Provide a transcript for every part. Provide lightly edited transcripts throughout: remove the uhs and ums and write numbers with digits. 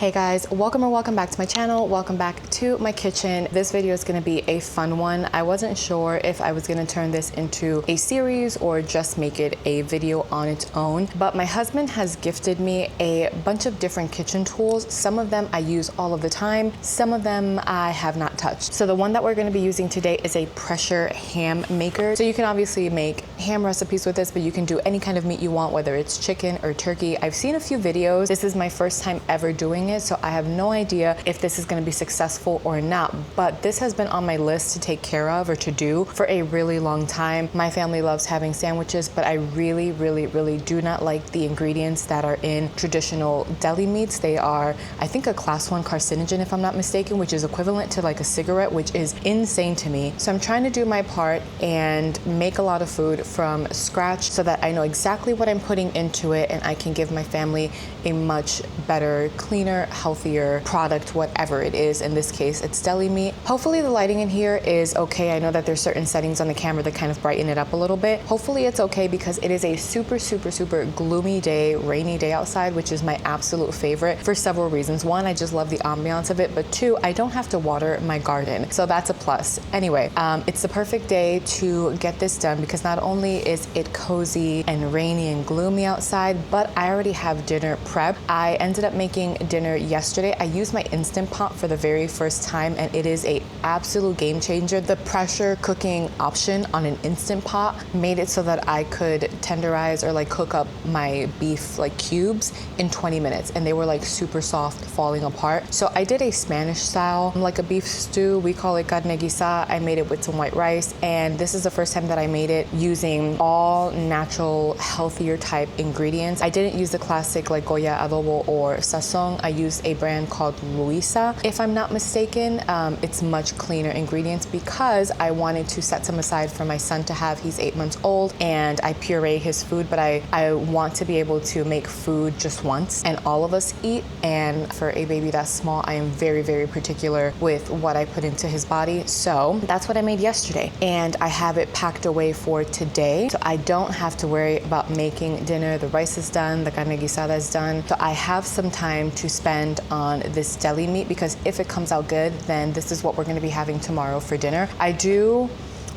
Hey guys, welcome or welcome back to my channel. Welcome back to my kitchen. This video is going to be a fun one. I wasn't sure if I was going to turn this into a series or just make it a video on its own, but my husband has gifted me a bunch of different kitchen tools. Some of them I use all of the time. Some of them I have not touched. So the one that we're going to be using today is a pressure ham maker. So you can obviously make ham recipes with this, but you can do any kind of meat you want, whether it's chicken or turkey. I've seen a few videos. This is my first time ever doing it, so I have no idea if this is going to be successful or not, but this has been on my list to take care of or to do for a really long time. My family loves having sandwiches, but I really do not like the ingredients that are in traditional deli meats. They are, I think, a class 1 carcinogen, if I'm not mistaken, which is equivalent to like a cigarette, which is insane to me. So I'm trying to do my part and make a lot of food from scratch so that I know exactly what I'm putting into it and I can give my family a much better, cleaner, healthier product, whatever it is. In this case, it's deli meat. Hopefully the lighting in here is okay. I know that there's certain settings on the camera that kind of brighten it up a little bit. Hopefully it's okay because it is a super gloomy day, rainy day outside, which is my absolute favorite for several reasons. One, I just love the ambiance of it, but two, I don't have to water my garden. So that's a plus. Anyway, it's the perfect day to get this done because not only is it cozy and rainy and gloomy outside, but I already have dinner prep. I ended up making dinner yesterday. I used my Instant Pot for the very first time and it is a absolute game changer. The pressure cooking option on an Instant Pot made it so that I could tenderize or like cook up my beef like cubes in 20 minutes and they were like super soft, falling apart. So I did a Spanish style, like a beef stew. We call it carne guisada. I made it with some white rice and this is the first time that I made it using all natural, healthier type ingredients. I didn't use the classic like Goya adobo or sazon. I used a brand called Luisa, if I'm not mistaken. It's much cleaner ingredients because I wanted to set some aside for my son to have. He's 8 months old and I puree his food, but I want to be able to make food just once and all of us eat. And for a baby that small, I am very particular with what I put into his body. So that's what I made yesterday and I have it packed away for today. So I don't have to worry about making dinner. The rice is done, the carne guisada is done. So I have some time to spend on this deli meat because if it comes out good, then this is what we're going to be having tomorrow for dinner. I do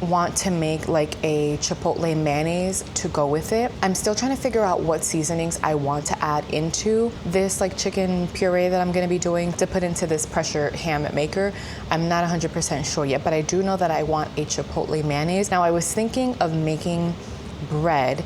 want to make like a chipotle mayonnaise to go with it. I'm still trying to figure out what seasonings I want to add into this like chicken puree that I'm going to be doing to put into this pressure ham maker. I'm not 100% sure yet, but I do know that I want a chipotle mayonnaise. Now I was thinking of making bread,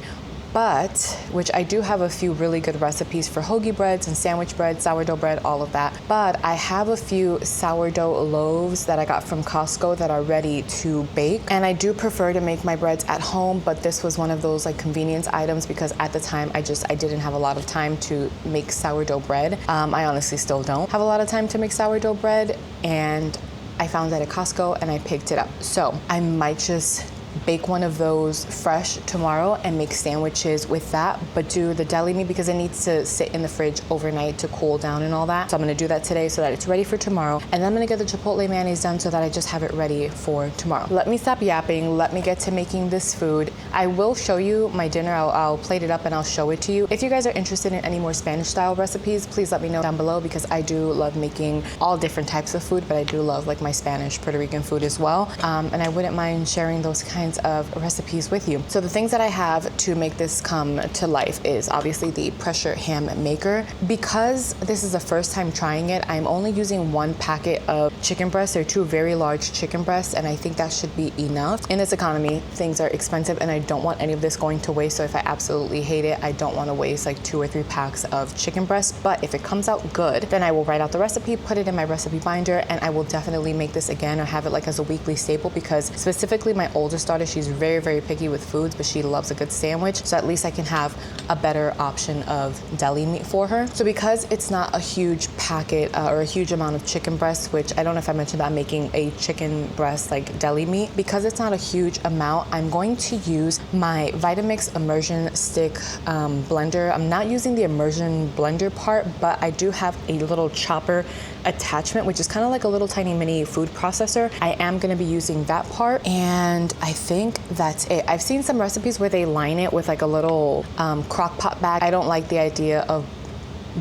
but which I do have a few really good recipes for hoagie breads and sandwich bread, sourdough bread, all of that. But I have a few sourdough loaves that I got from Costco that are ready to bake. And I do prefer to make my breads at home, but this was one of those like convenience items because at the time I didn't have a lot of time to make sourdough bread. I honestly still don't have a lot of time to make sourdough bread and I found that at Costco and I picked it up. So I might just bake one of those fresh tomorrow and make sandwiches with that, but do the deli meat because it needs to sit in the fridge overnight to cool down and all that. So I'm gonna do that today so that it's ready for tomorrow. And then I'm gonna get the chipotle mayonnaise done so that I just have it ready for tomorrow. Let me stop yapping. Let me get to making this food. I will show you my dinner. I'll plate it up and I'll show it to you. If you guys are interested in any more Spanish style recipes, please let me know down below because I do love making all different types of food, but I do love like my Spanish, Puerto Rican food as well. And I wouldn't mind sharing those kinds of recipes with you. So the things that I have to make this come to life is obviously the pressure ham maker. Because this is the first time trying it, I'm only using 1 packet of chicken breasts. They're 2 very large chicken breasts and I think that should be enough. In this economy, things are expensive and I don't want any of this going to waste. So if I absolutely hate it, I don't want to waste like 2 or 3 packs of chicken breasts. But if it comes out good, then I will write out the recipe, put it in my recipe binder, and I will definitely make this again or have it like as a weekly staple because specifically my oldest daughter, she's very picky with foods, but she loves a good sandwich. So at least I can have a better option of deli meat for her. So because it's not a huge packet or a huge amount of chicken breasts, which I don't know if I mentioned that I'm making a chicken breast like deli meat, because it's not a huge amount, I'm going to use my Vitamix immersion stick blender. I'm not using the immersion blender part, but I do have a little chopper attachment, which is kind of like a little tiny mini food processor. I am going to be using that part, and I think that's it. I've seen some recipes where they line it with like a little crock pot bag. I don't like the idea of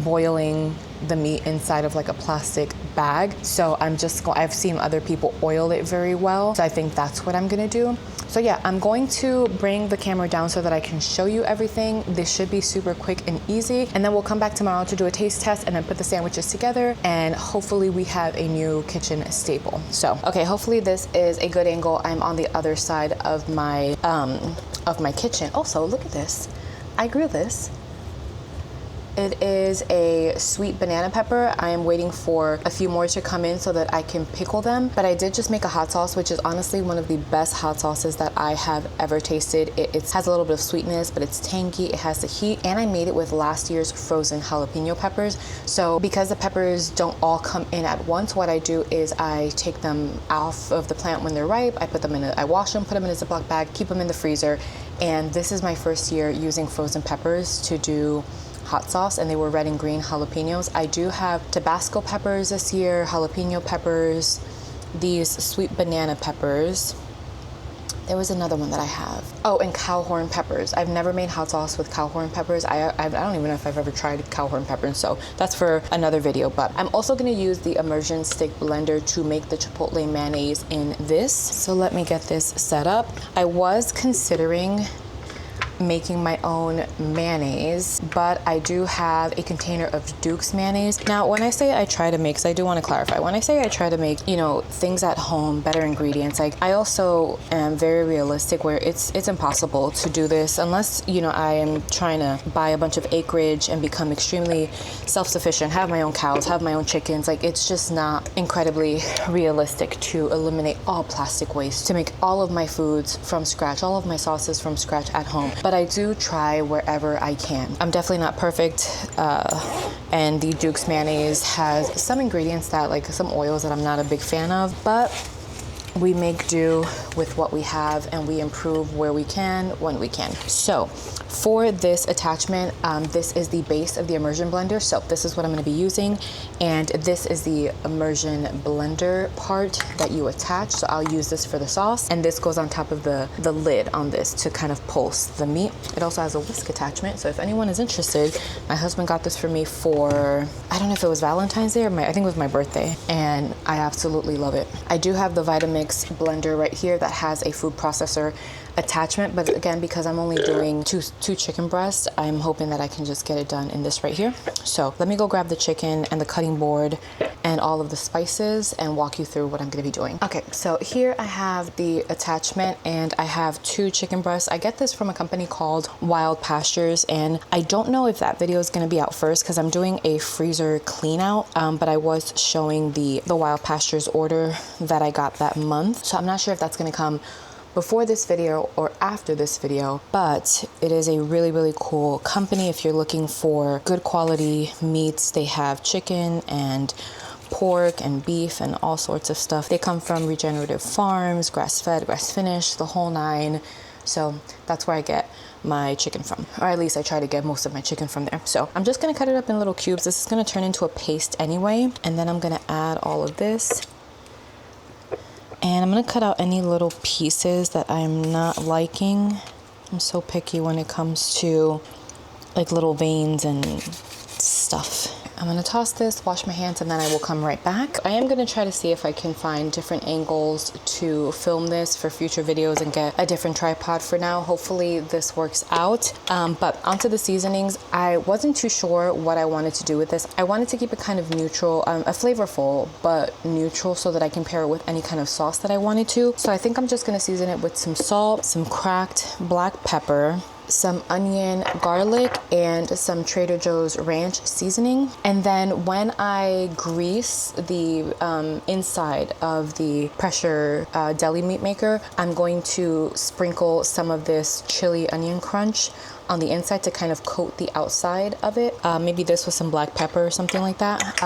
boiling the meat inside of like a plastic bag. So I've seen other people oil it very well. So I think that's what I'm gonna do. So yeah, I'm going to bring the camera down so that I can show you everything. This should be super quick and easy. And then we'll come back tomorrow to do a taste test and then put the sandwiches together. And hopefully we have a new kitchen staple. So, okay, hopefully this is a good angle. I'm on the other side of my kitchen. Also, look at this. I grew this. It is a sweet banana pepper. I am waiting for a few more to come in so that I can pickle them. But I did just make a hot sauce, which is honestly one of the best hot sauces that I have ever tasted. It has a little bit of sweetness, but it's tangy. It has the heat. And I made it with last year's frozen jalapeno peppers. So because the peppers don't all come in at once, what I do is I take them off of the plant when they're ripe. I wash them, put them in a Ziploc bag, keep them in the freezer. And this is my first year using frozen peppers to do hot sauce, and they were red and green jalapenos. I do have Tabasco peppers this year, jalapeno peppers, these sweet banana peppers. There was another one that I have. Oh, and cow horn peppers. I've never made hot sauce with cow horn peppers. I don't even know if I've ever tried cow horn peppers, so that's for another video. But I'm also gonna use the immersion stick blender to make the chipotle mayonnaise in this. So let me get this set up. I was considering making my own mayonnaise, but I do have a container of Duke's mayonnaise. Now, when I say I try to make, because I do want to clarify, when I say I try to make, you know, things at home, better ingredients, like I also am very realistic where it's impossible to do this unless, you know, I am trying to buy a bunch of acreage and become extremely self-sufficient, have my own cows, have my own chickens. Like, it's just not incredibly realistic to eliminate all plastic waste, to make all of my foods from scratch, all of my sauces from scratch at home. But I do try wherever I can. I'm definitely not perfect, and the Duke's mayonnaise has some ingredients that, like some oils that I'm not a big fan of, but we make do with what we have and we improve where we can, when we can. So for this attachment, this is the base of the immersion blender. So this is what I'm gonna be using. And this is the immersion blender part that you attach. So I'll use this for the sauce. And this goes on top of the lid on this to kind of pulse the meat. It also has a whisk attachment. So if anyone is interested, my husband got this for me for, I don't know if it was Valentine's Day or I think it was my birthday. And I absolutely love it. I do have the Vitamix blender right here that has a food processor attachment, but again, because I'm only doing two chicken breasts, I'm hoping that I can just get it done in this right here. So let me go grab the chicken and the cutting board and all of the spices and walk you through what I'm going to be doing. Okay, so here I have the attachment and I have 2 chicken breasts. I get this from a company called Wild Pastures, and I don't know if that video is going to be out first because I'm doing a freezer clean out, but I was showing the Wild Pastures order that I got that month. So I'm not sure if that's going to come before this video or after this video, but it is a really, really cool company. If you're looking for good quality meats, they have chicken and pork and beef and all sorts of stuff. They come from regenerative farms, grass-fed, grass-finished, the whole 9. So that's where I get my chicken from, or at least I try to get most of my chicken from there. So I'm just gonna cut it up in little cubes. This is gonna turn into a paste anyway, and then I'm gonna add all of this. And I'm gonna cut out any little pieces that I'm not liking. I'm so picky when it comes to like little veins and stuff. I'm gonna toss this, wash my hands, and then I will come right back. I am gonna try to see if I can find different angles to film this for future videos and get a different tripod for now. Hopefully this works out. But onto the seasonings. I wasn't too sure what I wanted to do with this. I wanted to keep it kind of neutral, a flavorful, but neutral, so that I can pair it with any kind of sauce that I wanted to. So I think I'm just gonna season it with some salt, some cracked black pepper, some onion, garlic, and some Trader Joe's ranch seasoning. And then when I grease the inside of the pressure deli meat maker, I'm going to sprinkle some of this chili onion crunch on the inside to kind of coat the outside of it. Maybe this with some black pepper or something like that.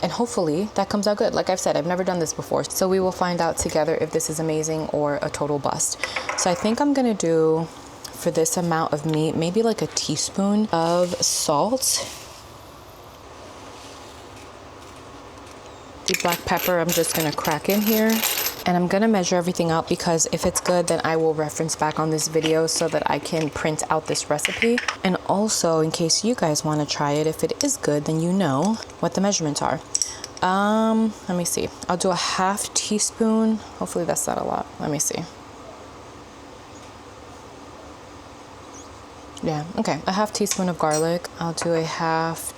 And hopefully that comes out good. Like I've said, I've never done this before. So we will find out together if this is amazing or a total bust. So I think I'm gonna do, for this amount of meat, maybe like a teaspoon of salt. The black pepper I'm just gonna crack in here. And I'm gonna measure everything out because if it's good, then I will reference back on this video so that I can print out this recipe. And also, in case you guys wanna try it, if it is good, then you know what the measurements are. Let me see. I'll do a half teaspoon. Hopefully that's not a lot. Let me see. Yeah, okay. A half teaspoon of garlic. I'll do a half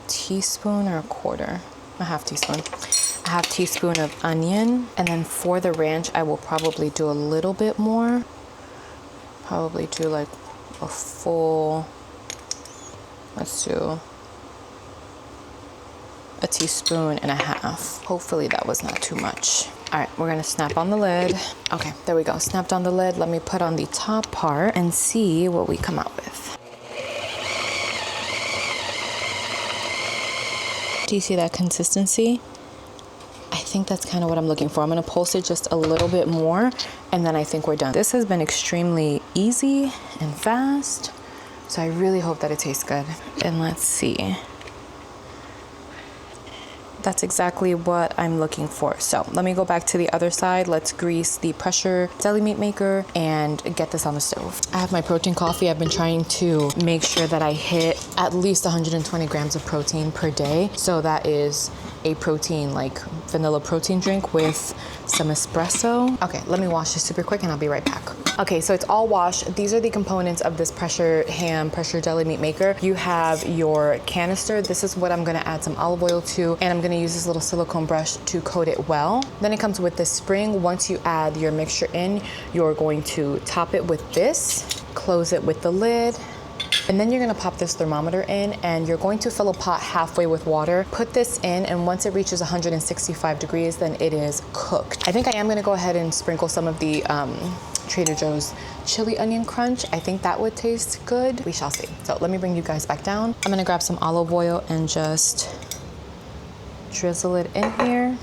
teaspoon or a quarter. A half teaspoon. A half teaspoon of onion. And then for the ranch, I will probably do a little bit more. Probably do like a full, let's do a teaspoon and a half. Hopefully that was not too much. All right, we're gonna snap on the lid. Okay, there we go, snapped on the lid. Let me put on the top part and see what we come out with. Do you see that consistency? I think that's kind of what I'm looking for. I'm gonna pulse it just a little bit more and then I think we're done. This has been extremely easy and fast, so I really hope that it tastes good. And let's see. That's exactly what I'm looking for. So let me go back to the other side. Let's grease the pressure deli meat maker and get this on the stove. I have my protein coffee. I've been trying to make sure that I hit at least 120 grams of protein per day. So that is a protein, like vanilla protein drink with some espresso. Okay, let me wash this super quick and I'll be right back. Okay, so it's all washed. These are the components of this pressure deli meat maker. You have your canister. This is what I'm gonna add some olive oil to, and I'm gonna use this little silicone brush to coat it well. Then it comes with this spring. Once you add your mixture in, you're going to top it with this, close it with the lid, and then you're gonna pop this thermometer in and you're going to fill a pot halfway with water. Put this in, and once it reaches 165 degrees, then it is cooked. I think I am gonna go ahead and sprinkle some of the Trader Joe's chili onion crunch. I think that would taste good. We shall see. So let me bring you guys back down. I'm gonna grab some olive oil and just drizzle it in here,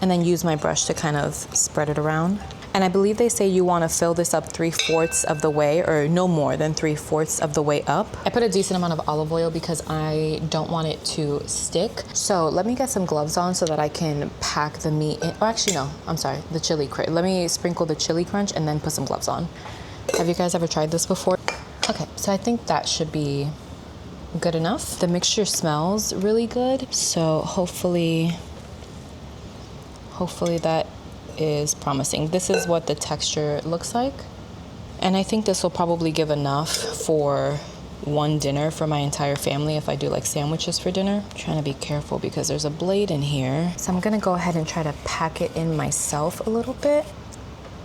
and then use my brush to kind of spread it around. And I believe they say you want to fill this up 3/4 of the way, or no more than 3/4 of the way up. I put a decent amount of olive oil because I don't want it to stick. So let me get some gloves on so that I can pack the meat in. Or actually, no, I'm sorry, the chili crunch. Let me sprinkle the chili crunch and then put some gloves on. Have you guys ever tried this before? Okay, so I think that should be good enough. The mixture smells really good. So hopefully that is promising. This is what the texture looks like. And I think this will probably give enough for one dinner for my entire family if I do like sandwiches for dinner. I'm trying to be careful because there's a blade in here. So I'm gonna go ahead and try to pack it in myself a little bit.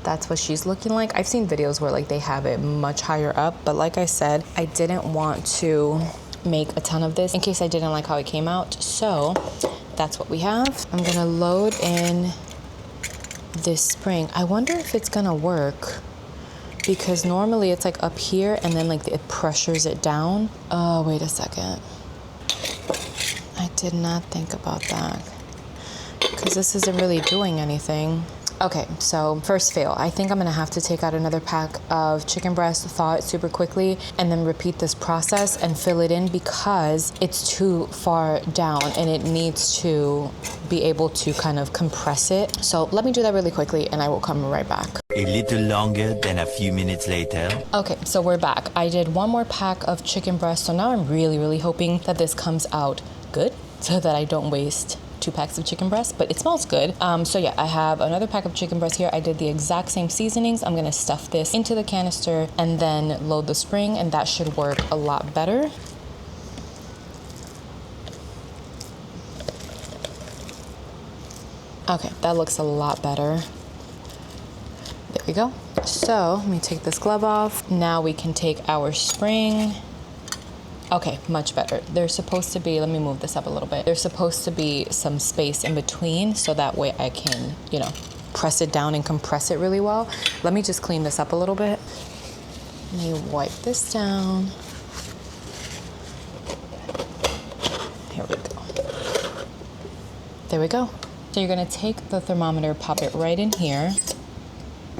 That's what she's looking like. I've seen videos where like they have it much higher up, but like I said, I didn't want to make a ton of this in case I didn't like how it came out. So that's what we have. I'm gonna load in this spring. I wonder if it's gonna work because normally it's like up here and then like it pressures it down. Oh, wait a second. I did not think about that because this isn't really doing anything. Okay, so first fail. I think I'm gonna have to take out another pack of chicken breast, thaw it super quickly, and then repeat this process and fill it in because it's too far down and it needs to be able to kind of compress it. So let me do that really quickly and I will come right back. A little longer than a few minutes later. Okay, so we're back. I did one more pack of chicken breast, so now I'm really hoping that this comes out good so that I don't waste 2 packs of chicken breast, but it smells good. So yeah, I have another pack of chicken breast here. I did the exact same seasonings. I'm gonna stuff this into the canister and then load the spring, and that should work a lot better. Okay, that looks a lot better. There we go. So let me take this glove off. Now we can take our spring. Okay, much better. There's supposed to be, let me move this up a little bit. There's supposed to be some space in between so that way I can, you know, press it down and compress it really well. Let me just clean this up a little bit. Let me wipe this down. Here we go. There we go. So you're gonna take the thermometer, pop it right in here.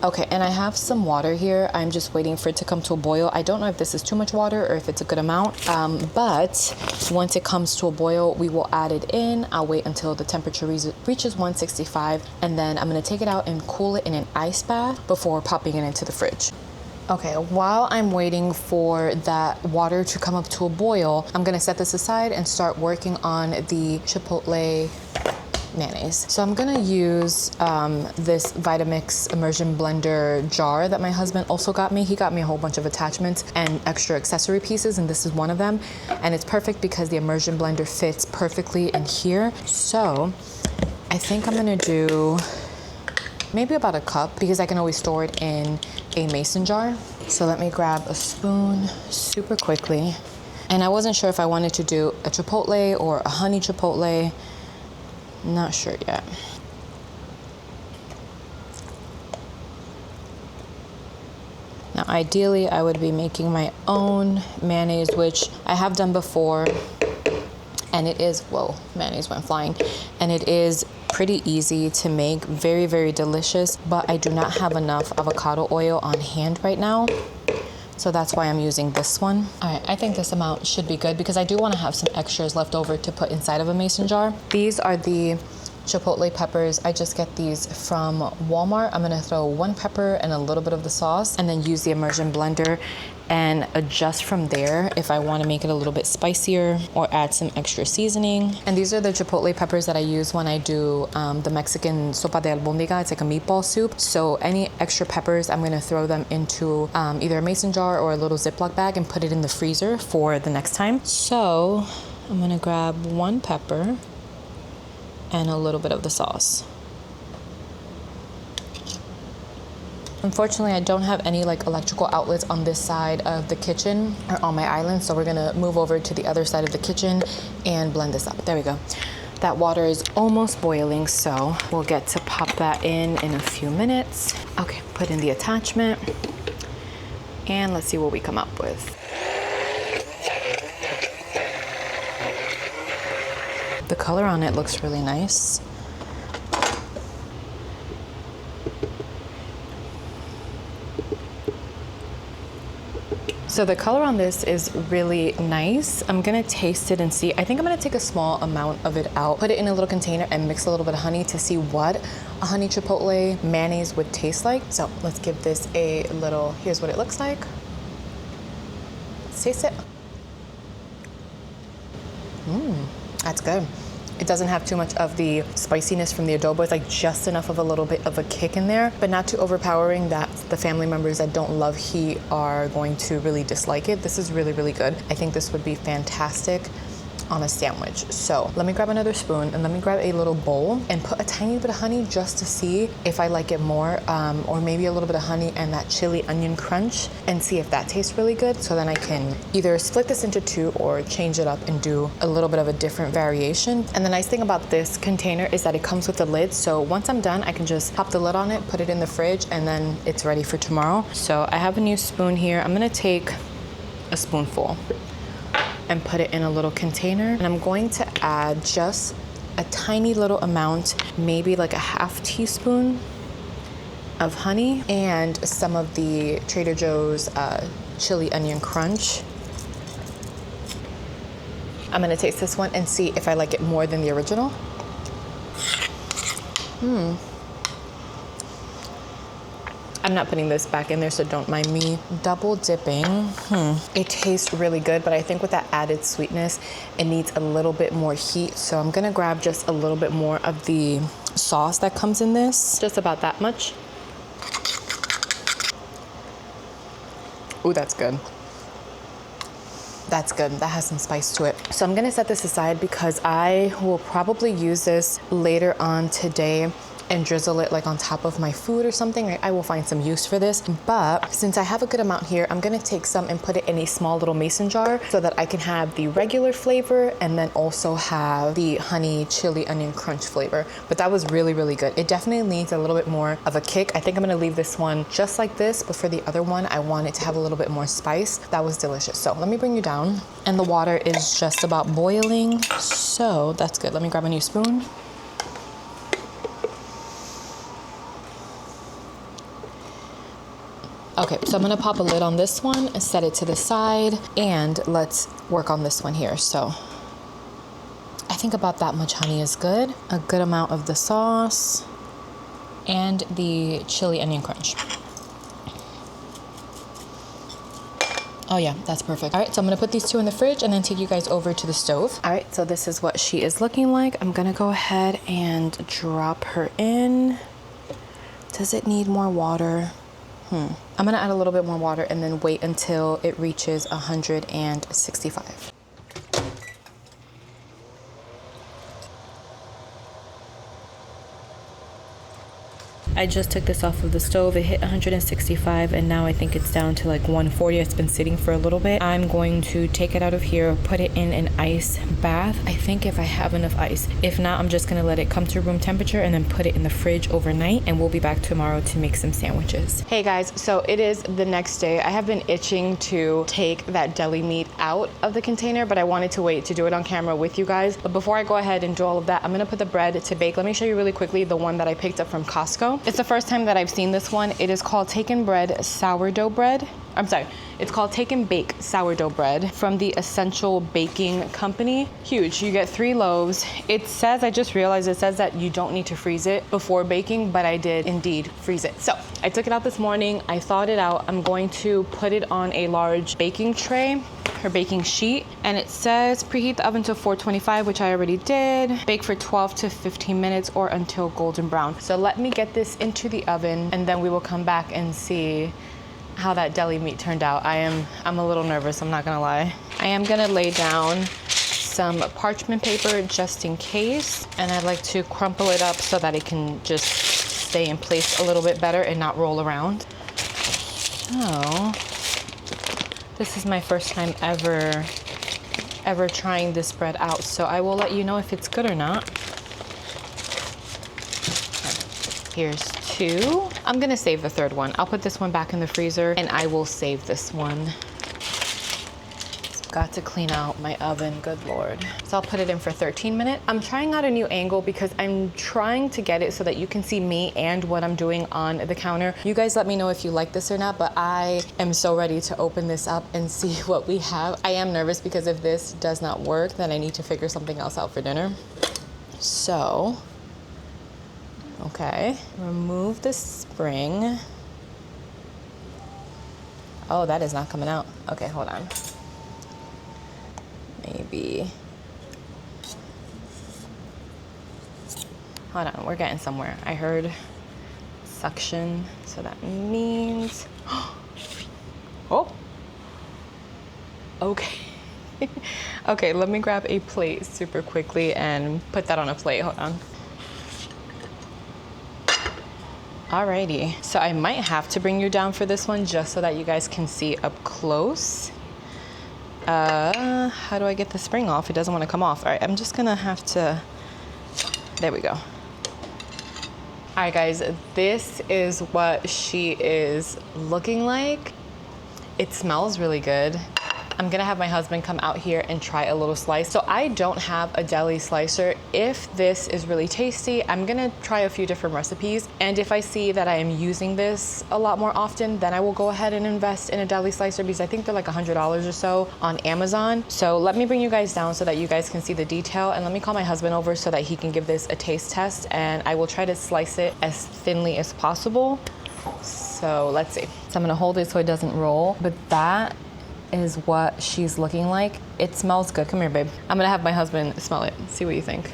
Okay, and I have some water here. I'm just waiting for it to come to a boil. I don't know if this is too much water or if it's a good amount, but once it comes to a boil, we will add it in. I'll wait until the temperature reaches 165, and then I'm gonna take it out and cool it in an ice bath before popping it into the fridge. Okay, while I'm waiting for that water to come up to a boil, I'm gonna set this aside and start working on the Chipotle mayonnaise. So I'm gonna use this Vitamix immersion blender jar that my husband also got me. He got me a whole bunch of attachments and extra accessory pieces, and this is one of them. And it's perfect because the immersion blender fits perfectly in here. So I think I'm gonna do maybe about a cup because I can always store it in a mason jar. So let me grab a spoon super quickly. And I wasn't sure if I wanted to do a chipotle or a honey chipotle. Not sure yet. Now, ideally, I would be making my own mayonnaise, which I have done before. And it is, whoa, mayonnaise went flying. And it is pretty easy to make, very, very delicious. But I do not have enough avocado oil on hand right now. So that's why I'm using this one. All right, I think this amount should be good because I do want to have some extras left over to put inside of a mason jar. These are the chipotle peppers. I just get these from Walmart. I'm gonna throw 1 pepper and a little bit of the sauce and then use the immersion blender and adjust from there if I want to make it a little bit spicier or add some extra seasoning. And these are the chipotle peppers that I use when I do the Mexican sopa de albóndiga. It's like a meatball soup. So any extra peppers, I'm gonna throw them into either a mason jar or a little Ziploc bag and put it in the freezer for the next time. So I'm gonna grab 1 pepper and a little bit of the sauce. Unfortunately, I don't have any like electrical outlets on this side of the kitchen or on my island, so we're gonna move over to the other side of the kitchen and blend this up. There we go. That water is almost boiling, so we'll get to pop that in a few minutes. Okay, put in the attachment and let's see what we come up with. The color on it looks really nice. So the color on this is really nice. I'm gonna taste it and see. I think I'm gonna take a small amount of it out, put it in a little container and mix a little bit of honey to see what a honey chipotle mayonnaise would taste like. So let's give this a little, here's what it looks like. Let's taste it. That's good. It doesn't have too much of the spiciness from the adobo. It's like just enough of a little bit of a kick in there, but not too overpowering that the family members that don't love heat are going to really dislike it. This is really, really good. I think this would be fantastic on a sandwich. So let me grab another spoon and let me grab a little bowl and put a tiny bit of honey just to see if I like it more, or maybe a little bit of honey and that chili onion crunch and see if that tastes really good. So then I can either split this into 2 or change it up and do a little bit of a different variation. And the nice thing about this container is that it comes with a lid. So once I'm done, I can just pop the lid on it, put it in the fridge, and then it's ready for tomorrow. So I have a new spoon here. I'm gonna take a spoonful and put it in a little container. And I'm going to add just a tiny little amount, maybe like a ½ teaspoon of honey and some of the Trader Joe's chili onion crunch. I'm gonna taste this one and see if I like it more than the original. I'm not putting this back in there, so don't mind me double dipping. It tastes really good, but I think with that added sweetness, it needs a little bit more heat. So I'm gonna grab just a little bit more of the sauce that comes in this, just about that much. Ooh, that's good. That's good. That has some spice to it. So I'm gonna set this aside because I will probably use this later on today and drizzle it like on top of my food or something. Right? I will find some use for this. But since I have a good amount here, I'm gonna take some and put it in a small little mason jar so that I can have the regular flavor and then also have the honey chili onion crunch flavor. But that was really, really good. It definitely needs a little bit more of a kick. I think I'm gonna leave this one just like this, but for the other one, I want it to have a little bit more spice. That was delicious. So let me bring you down. And the water is just about boiling. So that's good. Let me grab a new spoon. Okay, so I'm gonna pop a lid on this one and set it to the side, and let's work on this one here. So I think about that much honey is good. A good amount of the sauce and the chili onion crunch. Oh yeah, that's perfect. All right, so I'm gonna put these two in the fridge and then take you guys over to the stove. All right, so this is what she is looking like. I'm gonna go ahead and drop her in. Does it need more water? I'm gonna add a little bit more water and then wait until it reaches 165. I just took this off of the stove. It hit 165 and now I think it's down to like 140. It's been sitting for a little bit. I'm going to take it out of here, put it in an ice bath. I think if I have enough ice. If not, I'm just gonna let it come to room temperature and then put it in the fridge overnight, and we'll be back tomorrow to make some sandwiches. Hey guys, so it is the next day. I have been itching to take that deli meat out of the container, but I wanted to wait to do it on camera with you guys. But before I go ahead and do all of that, I'm gonna put the bread to bake. Let me show you really quickly the one that I picked up from Costco. It's the first time that I've seen this one. It is called Take and Bread sourdough bread. I'm sorry, it's called Take and Bake sourdough bread from the Essential Baking Company. Huge, you get 3 loaves. It says, I just realized it says that you don't need to freeze it before baking, but I did indeed freeze it. So I took it out this morning, I thawed it out. I'm going to put it on a large baking tray, her baking sheet, and it says preheat the oven to 425, which I already did. Bake for 12 to 15 minutes or until golden brown. So let me get this into the oven and then we will come back and see how that deli meat turned out. I'm a little nervous, I'm not gonna lie. I am gonna lay down some parchment paper just in case, and I'd like to crumple it up so that it can just stay in place a little bit better and not roll around. So this is my first time ever trying this bread out, so I will let you know if it's good or not. Here's 2. I'm gonna save the 3rd one. I'll put this one back in the freezer and I will save this one. Got to clean out my oven, good Lord. So I'll put it in for 13 minutes. I'm trying out a new angle because I'm trying to get it so that you can see me and what I'm doing on the counter. You guys let me know if you like this or not, but I am so ready to open this up and see what we have. I am nervous because if this does not work, then I need to figure something else out for dinner. So, okay, remove the spring. Oh, that is not coming out. Okay, hold on. Maybe. Hold on, we're getting somewhere. I heard suction, so that means, oh, okay. Okay, let me grab a plate super quickly and put that on a plate, hold on. Alrighty, so I might have to bring you down for this one just so that you guys can see up close. How do I get the spring off? It doesn't want to come off. All right, I'm just gonna have to, there we go. All right guys, this is what she is looking like. It smells really good. I'm gonna have my husband come out here and try a little slice. So I don't have a deli slicer. If this is really tasty, I'm gonna try a few different recipes. And if I see that I am using this a lot more often, then I will go ahead and invest in a deli slicer because I think they're like $100 or so on Amazon. So let me bring you guys down so that you guys can see the detail, and let me call my husband over so that he can give this a taste test, and I will try to slice it as thinly as possible. So let's see. So I'm gonna hold it so it doesn't roll, but that is what she's looking like. It smells good. Come here, babe. I'm gonna have my husband smell it. See what you think.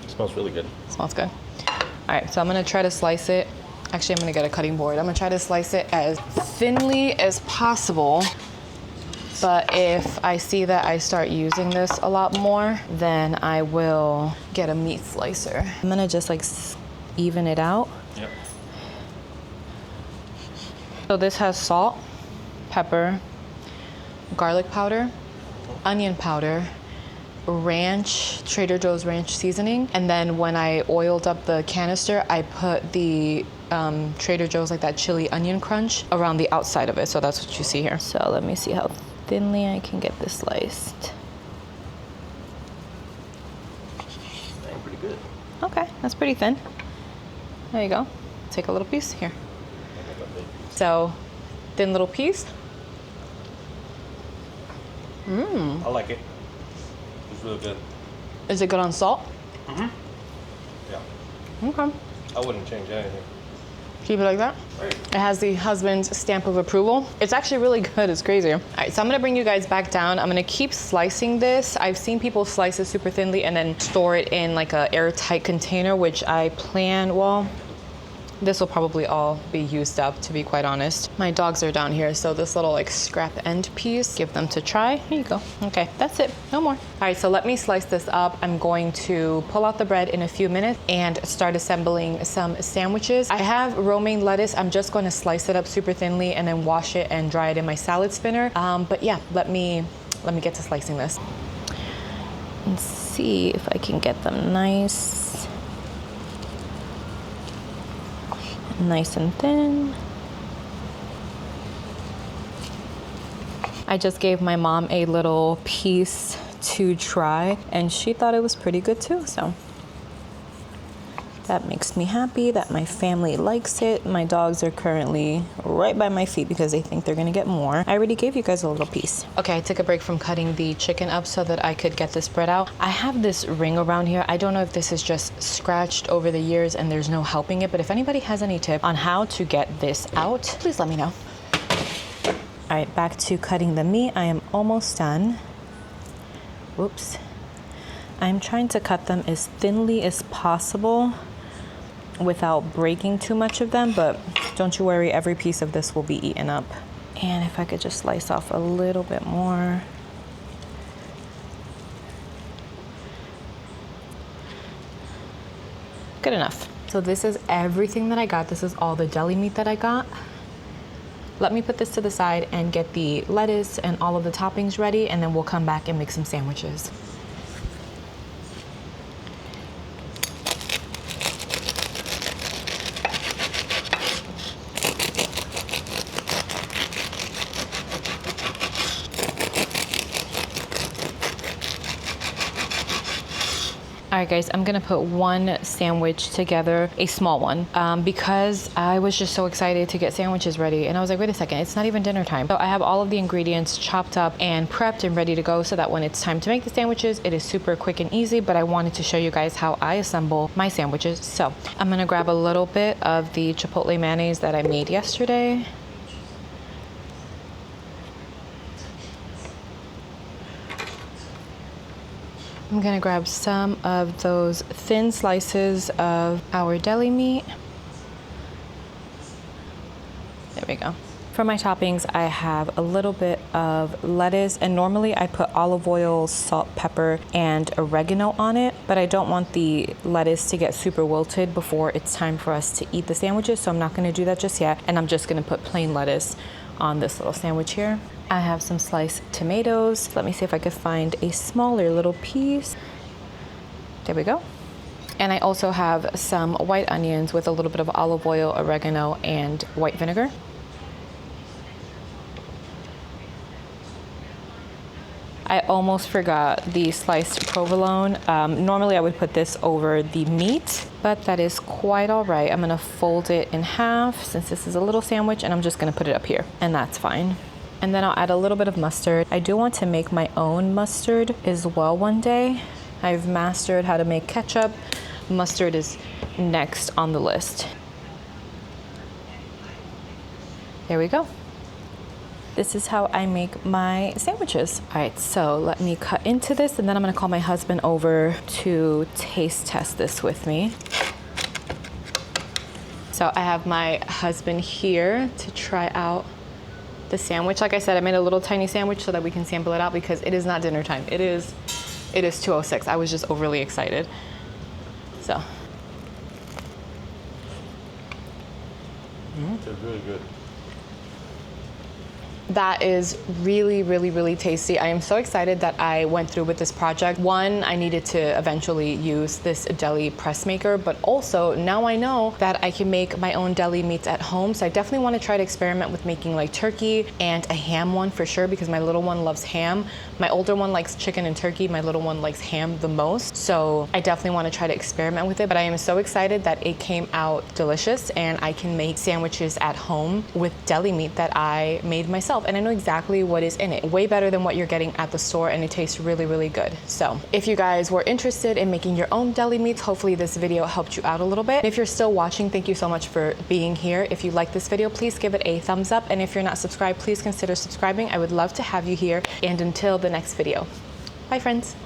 It smells really good. It smells good. All right, so I'm gonna try to slice it. Actually, I'm gonna get a cutting board. I'm gonna try to slice it as thinly as possible. But if I see that I start using this a lot more, then I will get a meat slicer. I'm gonna just like even it out. Yep. So this has salt, pepper, garlic powder, onion powder, ranch, Trader Joe's ranch seasoning. And then when I oiled up the canister, I put the Trader Joe's, like that chili onion crunch, around the outside of it. So that's what you see here. So let me see how thinly I can get this sliced. Pretty good. Okay, that's pretty thin. There you go. Take a little piece here. So thin little piece. I like it. It's really good. Is it good on salt? Yeah. Okay. I wouldn't change anything. Keep it like that. Right. It has the husband's stamp of approval. It's actually really good. It's crazy. All right, so I'm gonna bring you guys back down. I'm gonna keep slicing this. I've seen people slice it super thinly and then store it in like a airtight container, which I plan, well, this will probably all be used up, to be quite honest. My dogs are down here, so this little like scrap end piece, give them to try. Here you go. Okay, that's it, no more. All right, so let me slice this up. I'm going to pull out the bread in a few minutes and start assembling some sandwiches. I have romaine lettuce. I'm just going to slice it up super thinly and then wash it and dry it in my salad spinner. But yeah, let me get to slicing this. And see if I can get them nice and thin. I just gave my mom a little piece to try and she thought it was pretty good too, so that makes me happy that my family likes it. My dogs are currently right by my feet because they think they're gonna get more. I already gave you guys a little piece. Okay, I took a break from cutting the chicken up so that I could get this bread out. I have this ring around here. I don't know if this is just scratched over the years and there's no helping it, but if anybody has any tip on how to get this out, please let me know. All right, back to cutting the meat. I am almost done. Whoops. I'm trying to cut them as thinly as possible without breaking too much of them, but don't you worry, every piece of this will be eaten up. And if I could just slice off a little bit more. Good enough. So this is everything that I got. This is all the deli meat that I got. Let me put this to the side and get the lettuce and all of the toppings ready, and then we'll come back and make some sandwiches. All right, guys, I'm gonna put one sandwich together, a small one, because I was just so excited to get sandwiches ready. And I was like, wait a second, it's not even dinner time. So I have all of the ingredients chopped up and prepped and ready to go so that when it's time to make the sandwiches, it is super quick and easy, but I wanted to show you guys how I assemble my sandwiches. So I'm gonna grab a little bit of the chipotle mayonnaise that I made yesterday. I'm gonna grab some of those thin slices of our deli meat. There we go. For my toppings, I have a little bit of lettuce, and normally I put olive oil, salt, pepper, and oregano on it, but I don't want the lettuce to get super wilted before it's time for us to eat the sandwiches, so I'm not gonna do that just yet, and I'm just gonna put plain lettuce on this little sandwich here. I have some sliced tomatoes. Let me see if I could find a smaller little piece. There we go. And I also have some white onions with a little bit of olive oil, oregano, and white vinegar. I almost forgot the sliced provolone. Normally I would put this over the meat, but that is quite all right. I'm gonna fold it in half since this is a little sandwich, and I'm just gonna put it up here, and that's fine. And then I'll add a little bit of mustard. I do want to make my own mustard as well one day. I've mastered how to make ketchup. Mustard is next on the list. There we go. This is how I make my sandwiches. All right, so let me cut into this, and then I'm gonna call my husband over to taste test this with me. So I have my husband here to try out the sandwich. Like I said, I made a little tiny sandwich so that we can sample it out because it is not dinner time. It is 2:06. I was just overly excited. So. They're really good. That is really, really, really tasty. I am so excited that I went through with this project. One, I needed to eventually use this deli press maker, but also now I know that I can make my own deli meats at home. So I definitely want to try to experiment with making like turkey and a ham one for sure, because my little one loves ham. My older one likes chicken and turkey. My little one likes ham the most. So I definitely want to try to experiment with it, but I am so excited that it came out delicious and I can make sandwiches at home with deli meat that I made myself. And I know exactly what is in it. Way better than what you're getting at the store, and it tastes really, really good. So if you guys were interested in making your own deli meats, hopefully this video helped you out a little bit. If you're still watching, thank you so much for being here. If you like this video, please give it a thumbs up. And if you're not subscribed, please consider subscribing. I would love to have you here. And until the next video, bye friends.